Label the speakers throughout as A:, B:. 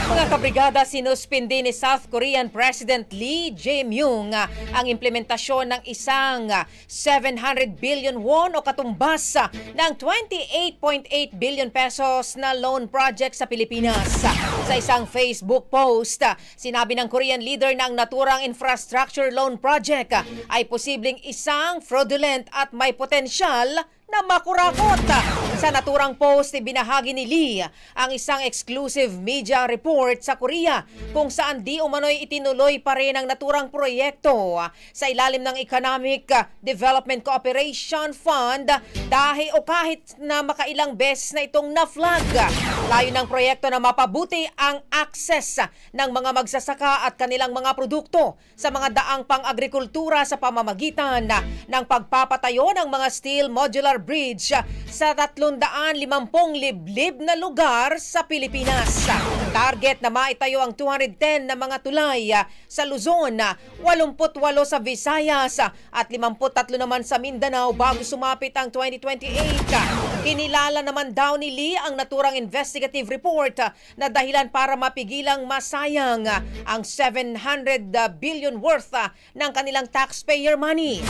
A: Mga kabrigada, sinuspindi ni South Korean President Lee Jae-myung ang implementasyon ng isang 700 billion won o katumbas ng 28.8 billion pesos na loan project sa Pilipinas. Sa isang Facebook post, sinabi ng Korean leader na ang naturang infrastructure loan project ay posibleng isang fraudulent at may potensyal na makurakot. Sa naturang post, ibinahagi ni Lee ang isang exclusive media report sa Korea kung saan di umano'y itinuloy pa rin ang naturang proyekto sa ilalim ng Economic Development Cooperation Fund dahil o kahit na makailang beses na itong na-flag. Layo ng proyekto na mapabuti ang access ng mga magsasaka at kanilang mga produkto sa mga daang pang-agrikultura sa pamamagitan ng pagpapatayo ng mga steel modular bridge sa 350 liblib na lugar sa Pilipinas. Target na maitayo ang 210 na mga tulay sa Luzon, 88 sa Visayas at 53 naman sa Mindanao bago sumapit ang 2028. Kinilala naman daw ni Lee ang naturang investigative report na dahilan para mapigilang masayang ang 700 billion worth ng kanilang taxpayer money.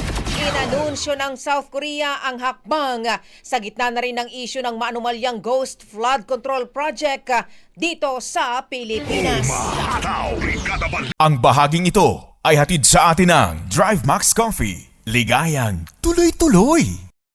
A: Inanunsyo ng South Korea ang hakbang sa gitna na rin ng issue ng maanumalyang Ghost Flood Control Project dito sa Pilipinas.
B: Ang bahaging ito ay hatid sa atin ng Drive Max Coffee. Ligayang tuloy-tuloy.